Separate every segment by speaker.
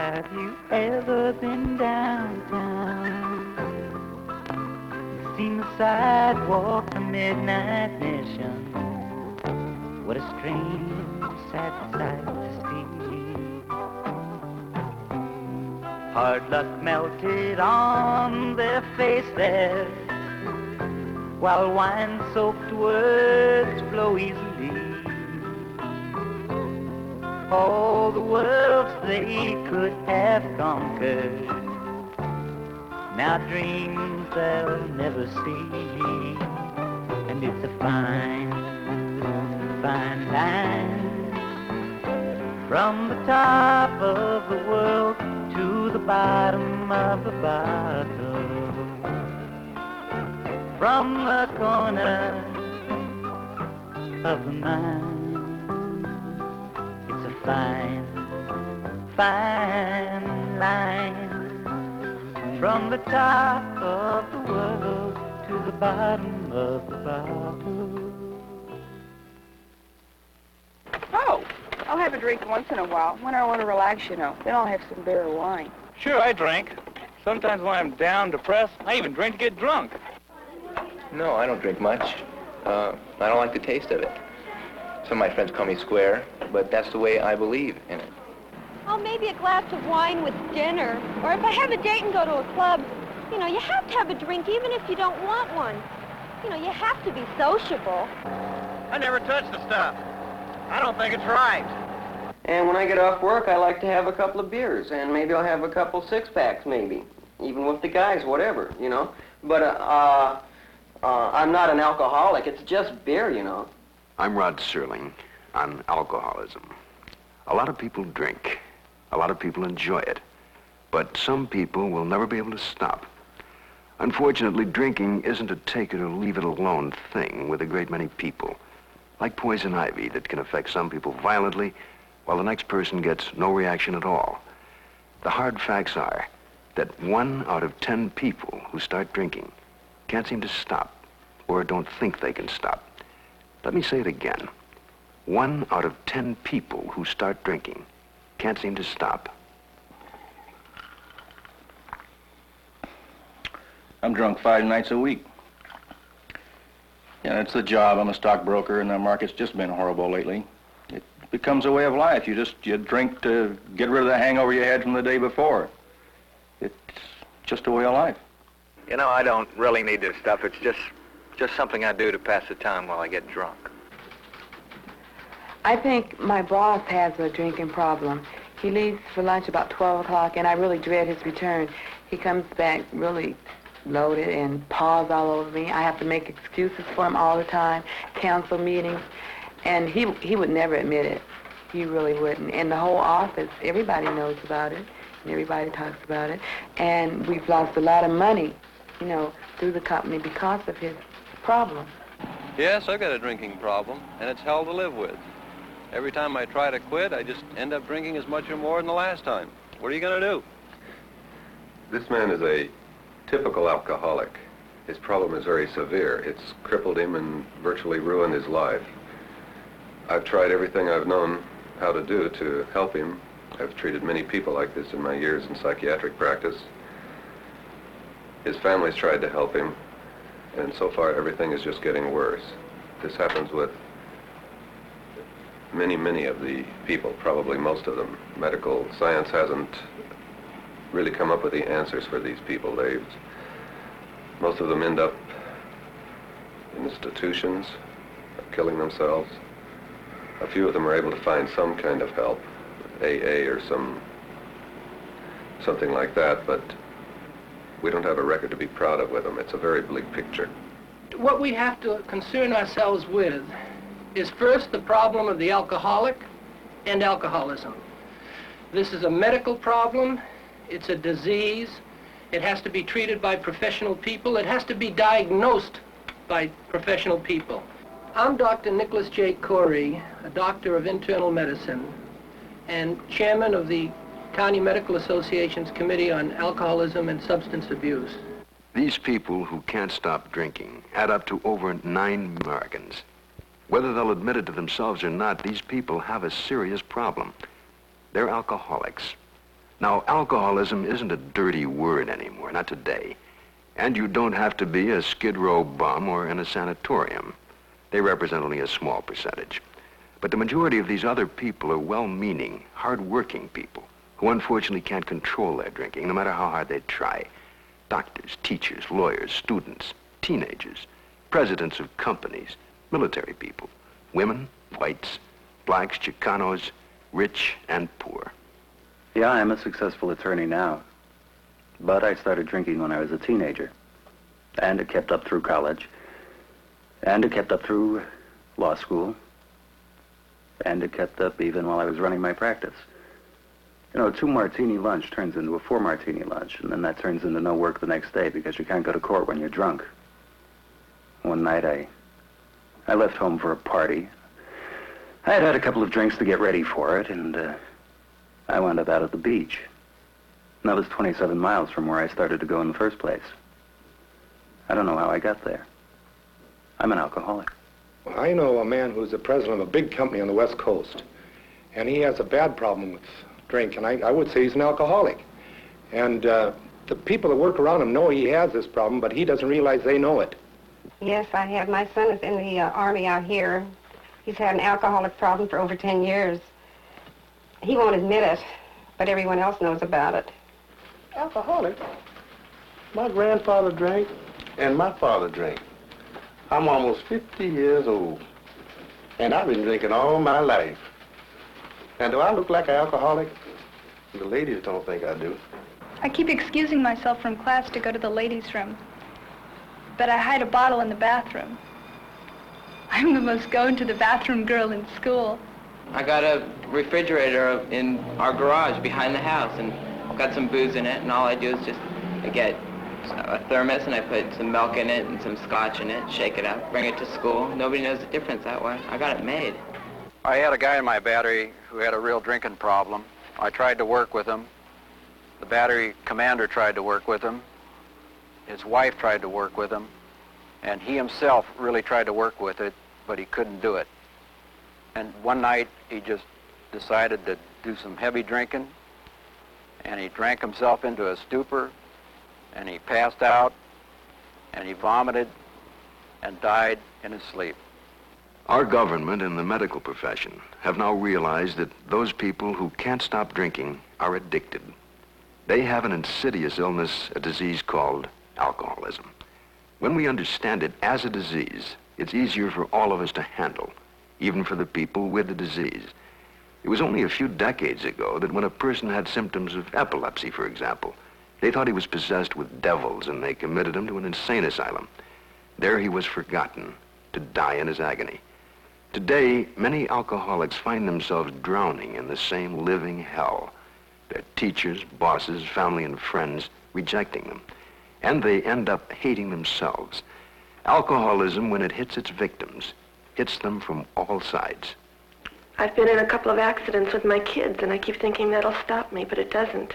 Speaker 1: Have you ever been downtown? Seen the sidewalk, the midnight mission? What a strange, sad sight to see. Hard luck melted on their faces, while wine-soaked words flow easily. All the worlds they could have conquered, now dreams they'll never see. And it's a fine, fine line from the top of the world to the bottom of the bottle, from the corner of the mind. It's a fine, fine line from the top of the world to the bottom of the bottle.
Speaker 2: Oh, I'll have a drink once in a while. When I want to relax, you know. Then I'll have some beer or wine.
Speaker 3: Sure, I drink. Sometimes when I'm down, depressed, I even drink to get drunk.
Speaker 4: No, I don't drink much. I don't like the taste of it. Some of my friends call me square, but that's the way I believe in it.
Speaker 5: Oh, maybe a glass of wine with dinner. Or if I have a date and go to a club, you know, you have to have a drink even if you don't want one. You know, you have to be sociable.
Speaker 3: I never touch the stuff. I don't think it's right.
Speaker 6: And when I get off work, I like to have a couple of beers, and maybe I'll have a couple six-packs, maybe. Even with the guys, whatever, you know. But, I'm not an alcoholic. It's just beer, you know.
Speaker 7: I'm Rod Serling on alcoholism. A lot of people drink. A lot of people enjoy it. But some people will never be able to stop. Unfortunately, drinking isn't a take it or leave it alone thing with a great many people. Like poison ivy that can affect some people violently while the next person gets no reaction at all. The hard facts are that 1 out of 10 people who start drinking can't seem to stop or don't think they can stop. Let me say it again. 1 out of 10 people who start drinking can't seem to stop.
Speaker 8: I'm drunk 5 nights a week. Yeah, it's the job. I'm a stockbroker, and the market's just been horrible lately. It becomes a way of life. You drink to get rid of the hangover you had from the day before. It's just a way of life.
Speaker 4: You know, I don't really need this stuff. It's just something I do to pass the time while I get drunk.
Speaker 9: I think my boss has a drinking problem. He leaves for lunch about 12 o'clock, and I really dread his return. He comes back really loaded and paws all over me. I have to make excuses for him all the time, cancel meetings, and he would never admit it. He really wouldn't. And the whole office, everybody knows about it, and everybody talks about it. And we've lost a lot of money, you know, through the company because of his problem.
Speaker 10: Yes, I've got a drinking problem, and it's hell to live with. Every time I try to quit, I just end up drinking as much or more than the last time. What are you going to do?
Speaker 11: This man is a typical alcoholic. His problem is very severe. It's crippled him and virtually ruined his life. I've tried everything I've known how to do to help him. I've treated many people like this in my years in psychiatric practice. His family's tried to help him, and so far everything is just getting worse. This happens with many of the people, probably most of them. Medical science hasn't really come up with the answers for these people. Most of them end up in institutions, killing themselves. A few of them are able to find some kind of help, AA or something like that, but we don't have a record to be proud of with them. It's a very bleak picture.
Speaker 12: What we have to concern ourselves with is first the problem of the alcoholic and alcoholism. This is a medical problem. It's a disease. It has to be treated by professional people. It has to be diagnosed by professional people. I'm Dr. Nicholas J. Corey, a doctor of internal medicine and chairman of the County Medical Association's Committee on Alcoholism and Substance Abuse.
Speaker 7: These people who can't stop drinking add up to over 9 Americans. Whether they'll admit it to themselves or not, these people have a serious problem. They're alcoholics. Now, alcoholism isn't a dirty word anymore, not today. And you don't have to be a Skid Row bum or in a sanatorium. They represent only a small percentage. But the majority of these other people are well-meaning, hard-working people who unfortunately can't control their drinking, no matter how hard they try. Doctors, teachers, lawyers, students, teenagers, presidents of companies, military people, women, whites, blacks, Chicanos, rich and poor.
Speaker 13: Yeah, I'm a successful attorney now. But I started drinking when I was a teenager. And it kept up through college. And it kept up through law school. And it kept up even while I was running my practice. You know, a 2-martini lunch turns into a 4-martini lunch, and then that turns into no work the next day because you can't go to court when you're drunk. One night I left home for a party. I had had a couple of drinks to get ready for it, and I wound up out at the beach. And that was 27 miles from where I started to go in the first place. I don't know how I got there. I'm an alcoholic.
Speaker 14: Well, I know a man who's the president of a big company on the West Coast, and he has a bad problem with drink, and I would say he's an alcoholic. And the people that work around him know he has this problem, but he doesn't realize they know it.
Speaker 15: Yes, I have. My son is in the Army out here. He's had an alcoholic problem for over 10 years. He won't admit it, but everyone else knows about it.
Speaker 16: Alcoholic? My grandfather drank, and my father drank. I'm almost 50 years old, and I've been drinking all my life. And do I look like an alcoholic? The ladies don't think I do.
Speaker 17: I keep excusing myself from class to go to the ladies' room, but I hide a bottle in the bathroom. I'm the most going-to-the-bathroom girl in school.
Speaker 4: I got a refrigerator in our garage behind the house and got some booze in it, and all I do is just, I get a thermos and I put some milk in it and some scotch in it, shake it up, bring it to school. Nobody knows the difference that way. I got it made.
Speaker 10: I had a guy in my battery who had a real drinking problem. I tried to work with him. The battery commander tried to work with him. His wife tried to work with him. And he himself really tried to work with it, but he couldn't do it. And one night, he just decided to do some heavy drinking, and he drank himself into a stupor, and he passed out, and he vomited, and died in his sleep.
Speaker 7: Our government and the medical profession have now realized that those people who can't stop drinking are addicted. They have an insidious illness, a disease called alcoholism. When we understand it as a disease, it's easier for all of us to handle, even for the people with the disease. It was only a few decades ago that when a person had symptoms of epilepsy, for example, they thought he was possessed with devils and they committed him to an insane asylum. There he was forgotten, to die in his agony. Today, many alcoholics find themselves drowning in the same living hell. Their teachers, bosses, family, and friends rejecting them. And they end up hating themselves. Alcoholism, when it hits its victims, hits them from all sides.
Speaker 18: I've been in a couple of accidents with my kids, and I keep thinking that'll stop me, but it doesn't.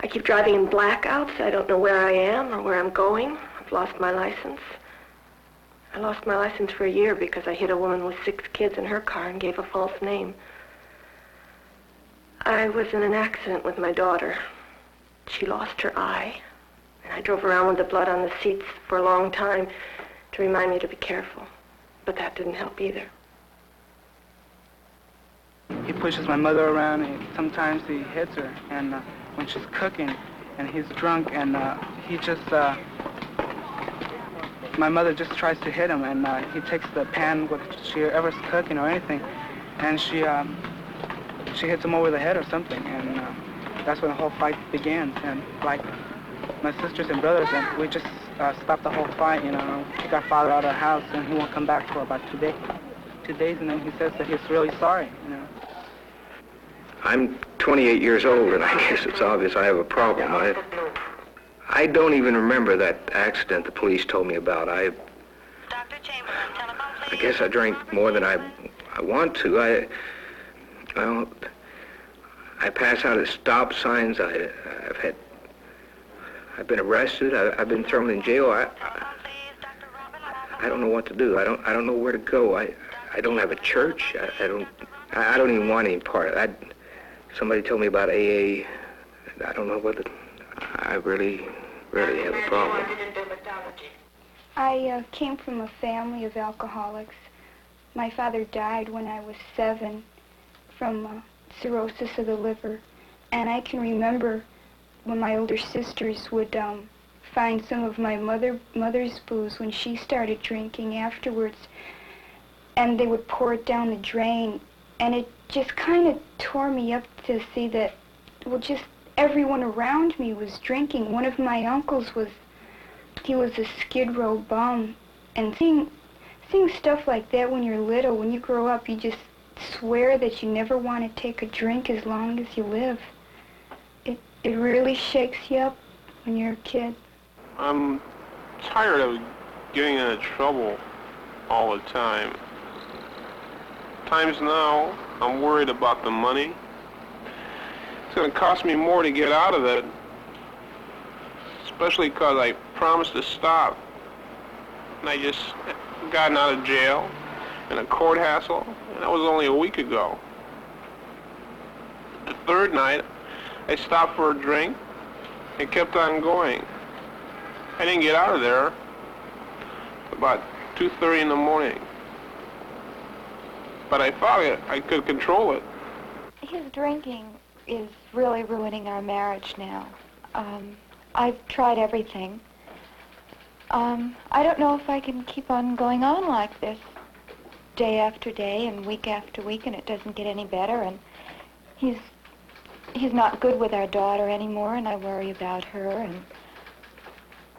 Speaker 18: I keep driving in blackouts. I don't know where I am or where I'm going. I've lost my license. I lost my license for a year because I hit a woman with 6 kids in her car and gave a false name. I was in an accident with my daughter. She lost her eye. And I drove around with the blood on the seats for a long time to remind me to be careful. But that didn't help either.
Speaker 19: He pushes my mother around, and sometimes he hits her. And when she's cooking, and he's drunk, and he just, my mother just tries to hit him, and he takes the pan with she ever's cooking or anything, and she hits him over the head or something, and that's when the whole fight begins. And like my sisters and brothers, and we just stopped the whole fight, you know. Kick our father out of the house, and he won't come back for about 2 days, and then he says that he's really sorry, you know.
Speaker 4: I'm 28 years old, and I guess it's obvious I have a problem. I don't even remember that accident the police told me about. I guess I drank more than I want to. I pass out at stop signs. I've been arrested. I've been thrown in jail. I don't know what to do. I don't know where to go. I don't have a church. I don't even want any part of that.
Speaker 20: somebody told me about AA. I don't know whether I really have a problem.
Speaker 21: I came from a family of alcoholics. My father died when I was 7 from cirrhosis of the liver. And I can remember when my older sisters would find some of my mother's booze when she started drinking afterwards, and they would pour it down the drain. And it just kind of tore me up to see that, well, just everyone around me was drinking. One of my uncles he was a Skid Row bum. And seeing stuff like that when you're little, when you grow up, you just swear that you never want to take a drink as long as you live. It really shakes you up when you're a kid.
Speaker 22: I'm tired of getting into trouble all the time. Times now, I'm worried about the money. It's going to cost me more to get out of it, especially because I promised to stop. And I just gotten out of jail in a court hassle, and that was only a week ago. The third night, I stopped for a drink and kept on going. I didn't get out of there about 2:30 in the morning. But I thought I could control it.
Speaker 23: His drinking is really ruining our marriage now. I've tried everything. I don't know if I can keep on going on like this day after day and week after week, and it doesn't get any better. And he's not good with our daughter anymore, and I worry about her. And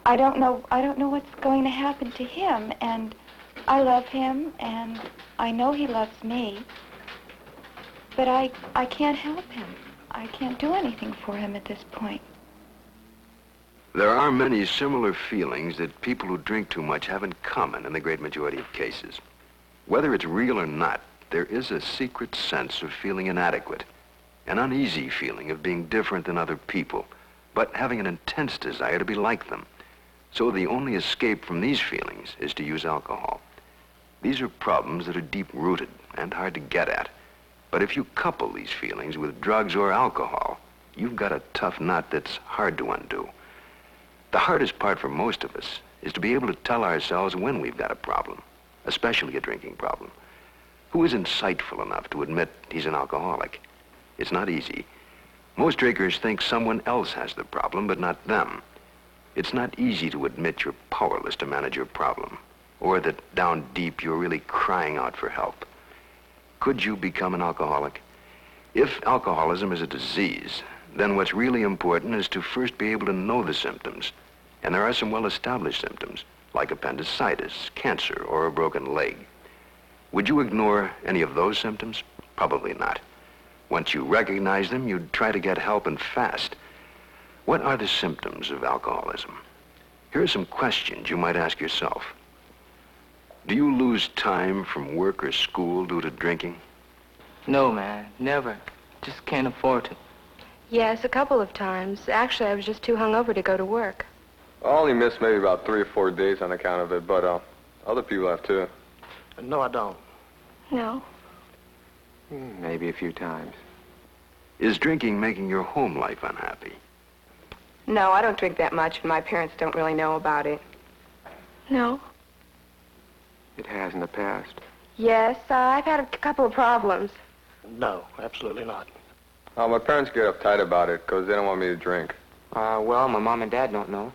Speaker 23: I don't know what's going to happen to him. And I love him, and I know he loves me. But I can't help him. I can't do anything for him at this point.
Speaker 7: There are many similar feelings that people who drink too much have in common in the great majority of cases. Whether it's real or not, there is a secret sense of feeling inadequate, an uneasy feeling of being different than other people, but having an intense desire to be like them. So the only escape from these feelings is to use alcohol. These are problems that are deep-rooted and hard to get at. But if you couple these feelings with drugs or alcohol, you've got a tough nut that's hard to undo. The hardest part for most of us is to be able to tell ourselves when we've got a problem, especially a drinking problem. Who is insightful enough to admit he's an alcoholic? It's not easy. Most drinkers think someone else has the problem, but not them. It's not easy to admit you're powerless to manage your problem, or that down deep you're really crying out for help. Could you become an alcoholic? If alcoholism is a disease, then what's really important is to first be able to know the symptoms. And there are some well-established symptoms, like appendicitis, cancer, or a broken leg. Would you ignore any of those symptoms? Probably not. Once you recognize them, you'd try to get help and fast. What are the symptoms of alcoholism? Here are some questions you might ask yourself. Do you lose time from work or school due to drinking?
Speaker 24: No, man, never. Just can't afford to.
Speaker 25: Yes, a couple of times. Actually, I was just too hungover to go to work.
Speaker 11: I only missed maybe about 3 or 4 days on account of it, but other people have too.
Speaker 24: No, I don't.
Speaker 25: No.
Speaker 11: Maybe a few times.
Speaker 7: Is drinking making your home life unhappy?
Speaker 25: No, I don't drink that much, and my parents don't really know about it. No.
Speaker 11: It has in the past.
Speaker 25: Yes, I've had a couple of problems.
Speaker 24: No, absolutely not.
Speaker 11: My parents get uptight about it because they don't want me to drink.
Speaker 24: Well, my mom and dad don't know.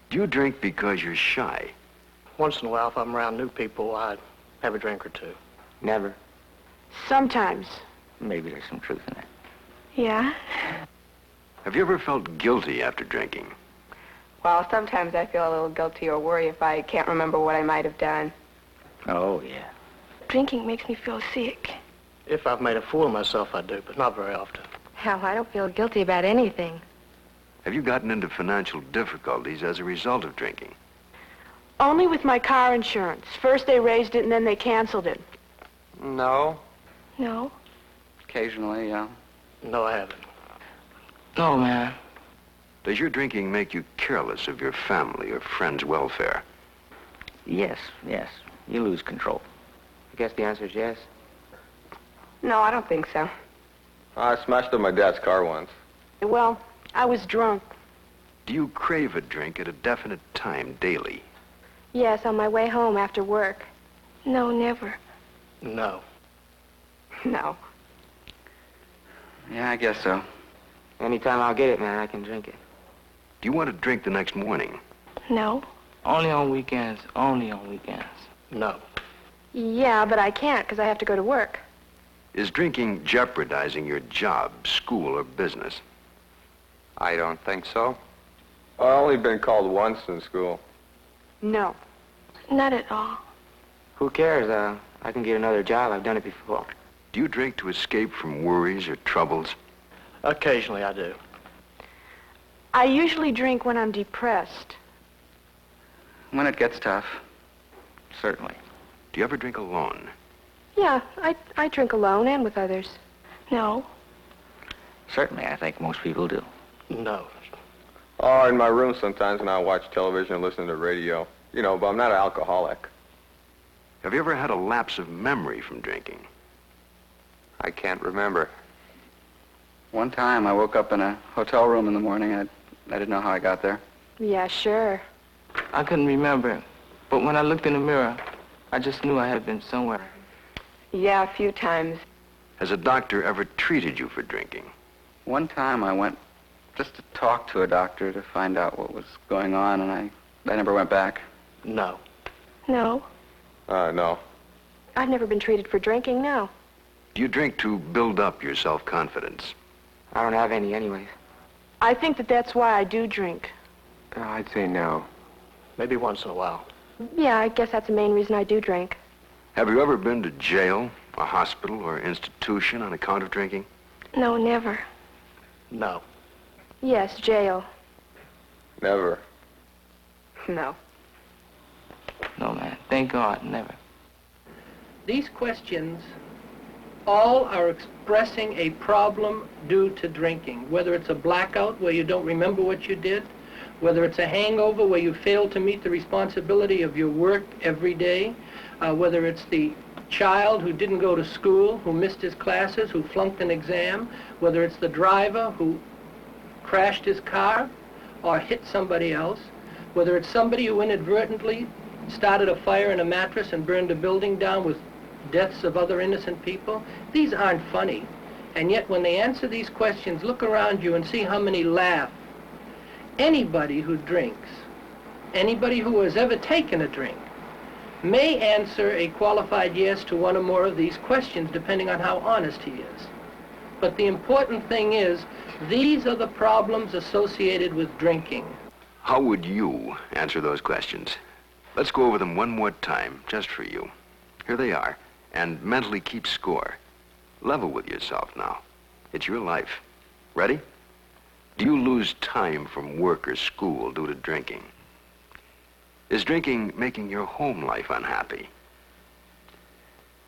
Speaker 7: Do you drink because you're shy?
Speaker 24: Once in a while, if I'm around new people, I have a drink or two. Never.
Speaker 25: Sometimes.
Speaker 13: Maybe there's some truth in that.
Speaker 25: Yeah?
Speaker 7: Have you ever felt guilty after drinking?
Speaker 25: Well, sometimes I feel a little guilty or worry if I can't remember what I might have done.
Speaker 13: Oh, yeah.
Speaker 25: Drinking makes me feel sick.
Speaker 24: If I've made a fool of myself, I do, but not very often.
Speaker 25: Hell, I don't feel guilty about anything.
Speaker 7: Have you gotten into financial difficulties as a result of drinking?
Speaker 25: Only with my car insurance. First they raised it and then they canceled it.
Speaker 24: No.
Speaker 25: No?
Speaker 24: Occasionally, yeah. No, I haven't. No, man.
Speaker 7: Does your drinking make you careless of your family or friends' welfare?
Speaker 13: Yes. You lose control.
Speaker 24: I guess the answer is yes.
Speaker 25: No, I don't think so.
Speaker 1: I smashed up my dad's car once.
Speaker 25: Well, I was drunk.
Speaker 7: Do you crave a drink at a definite time daily?
Speaker 25: Yes, on my way home after work.
Speaker 18: No, never.
Speaker 24: No.
Speaker 25: No.
Speaker 20: Yeah, I guess so. Anytime I'll get it, man, I can drink it.
Speaker 7: Do you want to drink the next morning?
Speaker 18: No.
Speaker 24: Only on weekends. Only on weekends. No.
Speaker 25: Yeah, but I can't because I have to go to work.
Speaker 7: Is drinking jeopardizing your job, school, or business?
Speaker 1: I don't think so. I've only been called once in school.
Speaker 25: No.
Speaker 18: Not at all.
Speaker 20: Who cares? I can get another job. I've done it before.
Speaker 7: Do you drink to escape from worries or troubles?
Speaker 24: Occasionally I do.
Speaker 25: I usually drink when I'm depressed.
Speaker 20: When it gets tough, certainly.
Speaker 7: Do you ever drink alone?
Speaker 25: Yeah, I drink alone and with others.
Speaker 18: No.
Speaker 20: Certainly, I think most people do.
Speaker 24: No.
Speaker 1: Oh, in my room sometimes when I watch television and listen to radio. You know, but I'm not an alcoholic.
Speaker 7: Have you ever had a lapse of memory from drinking?
Speaker 1: I can't remember.
Speaker 13: One time I woke up in a hotel room in the morning. I didn't know how I got there.
Speaker 25: Yeah, sure.
Speaker 24: I couldn't remember, but when I looked in the mirror, I just knew I had been somewhere.
Speaker 25: Yeah, a few times.
Speaker 7: Has a doctor ever treated you for drinking?
Speaker 13: One time I went just to talk to a doctor to find out what was going on, and I never went back.
Speaker 24: No.
Speaker 18: No.
Speaker 1: No.
Speaker 25: I've never been treated for drinking, no.
Speaker 7: Do you drink to build up your self-confidence?
Speaker 20: I don't have any anyways.
Speaker 25: I think that's why I do drink.
Speaker 1: I'd say no.
Speaker 24: Maybe once in a while.
Speaker 25: Yeah, I guess that's the main reason I do drink.
Speaker 7: Have you ever been to jail, a hospital, or institution on account of drinking?
Speaker 18: No, never.
Speaker 24: No.
Speaker 25: Yes, jail.
Speaker 1: Never.
Speaker 25: No.
Speaker 24: No, man. Thank God, never.
Speaker 12: These questions all are expressing a problem due to drinking, whether it's a blackout where you don't remember what you did, whether it's a hangover where you fail to meet the responsibility of your work every day, whether it's the child who didn't go to school, who missed his classes, who flunked an exam, whether it's the driver who crashed his car or hit somebody else, whether it's somebody who inadvertently started a fire in a mattress and burned a building down with deaths of other innocent people. These aren't funny. And yet when they answer these questions, look around you and see how many laugh. Anybody who drinks, anybody who has ever taken a drink, may answer a qualified yes to one or more of these questions, depending on how honest he is. But the important thing is, these are the problems associated with drinking.
Speaker 7: How would you answer those questions? Let's go over them one more time, just for you. Here they are, and mentally keep score. Level with yourself now. It's your life. Ready? Do you lose time from work or school due to drinking? Is drinking making your home life unhappy?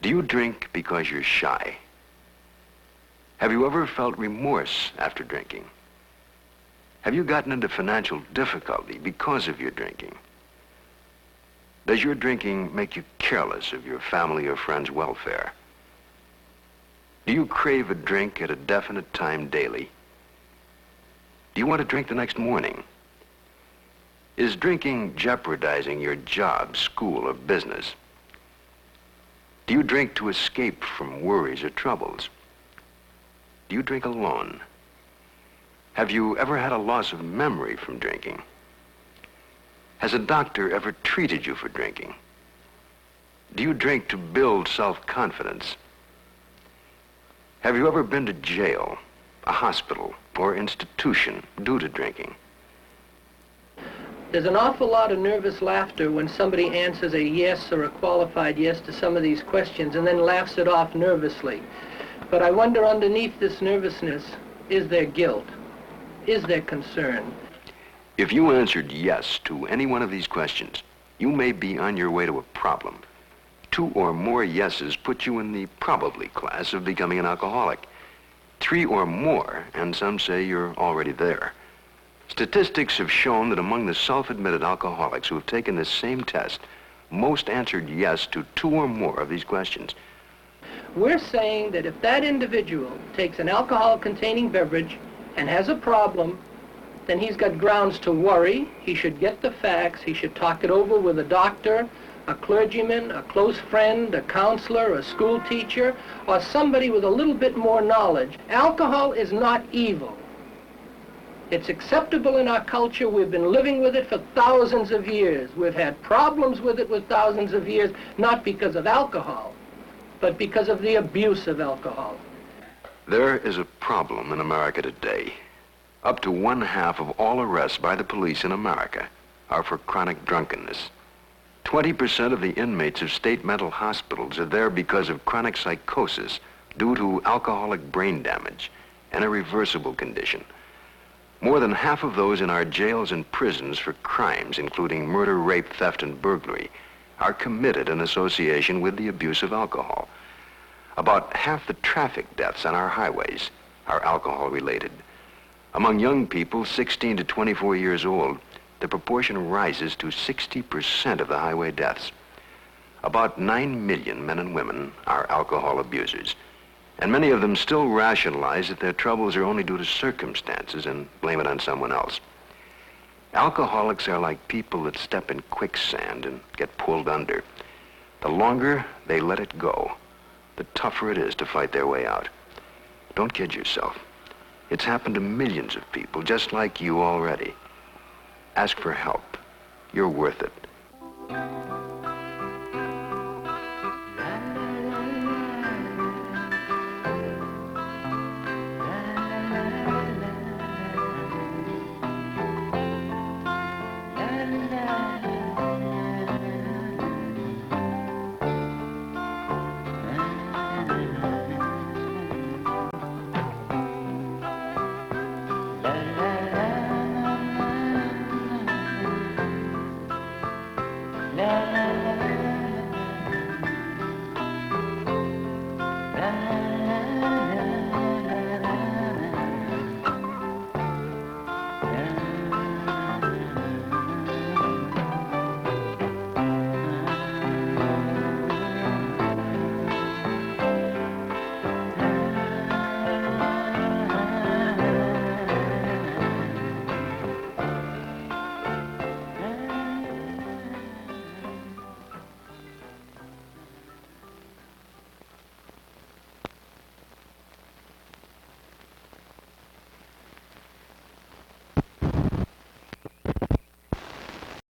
Speaker 7: Do you drink because you're shy? Have you ever felt remorse after drinking? Have you gotten into financial difficulty because of your drinking? Does your drinking make you careless of your family or friends' welfare? Do you crave a drink at a definite time daily? Do you want to drink the next morning? Is drinking jeopardizing your job, school, or business? Do you drink to escape from worries or troubles? Do you drink alone? Have you ever had a loss of memory from drinking? Has a doctor ever treated you for drinking? Do you drink to build self-confidence? Have you ever been to jail, a hospital, or institution due to drinking?
Speaker 12: There's an awful lot of nervous laughter when somebody answers a yes or a qualified yes to some of these questions and then laughs it off nervously. But I wonder underneath this nervousness, is there guilt? Is there concern?
Speaker 7: If you answered yes to any one of these questions, you may be on your way to a problem. 2 or more yeses put you in the probably class of becoming an alcoholic. 3 or more, and some say you're already there. Statistics have shown that among the self-admitted alcoholics who have taken this same test, most answered yes to 2 or more of these questions.
Speaker 12: We're saying that if that individual takes an alcohol-containing beverage and has a problem, then he's got grounds to worry. He should get the facts. He should talk it over with a doctor, a clergyman, a close friend, a counselor, a school teacher, or somebody with a little bit more knowledge. Alcohol is not evil. It's acceptable in our culture. We've been living with it for thousands of years. We've had problems with it with thousands of years, not because of alcohol, but because of the abuse of alcohol.
Speaker 7: There is a problem in America today. Up to 1/2 of all arrests by the police in America are for chronic drunkenness. 20% of the inmates of state mental hospitals are there because of chronic psychosis due to alcoholic brain damage, an irreversible condition. More than half of those in our jails and prisons for crimes, including murder, rape, theft, and burglary, are committed in association with the abuse of alcohol. About half the traffic deaths on our highways are alcohol-related. Among young people 16 to 24 years old, the proportion rises to 60% of the highway deaths. About 9 million men and women are alcohol abusers, and many of them still rationalize that their troubles are only due to circumstances and blame it on someone else. Alcoholics are like people that step in quicksand and get pulled under. The longer they let it go, the tougher it is to fight their way out. Don't kid yourself. It's happened to millions of people just like you already. Ask for help. You're worth it.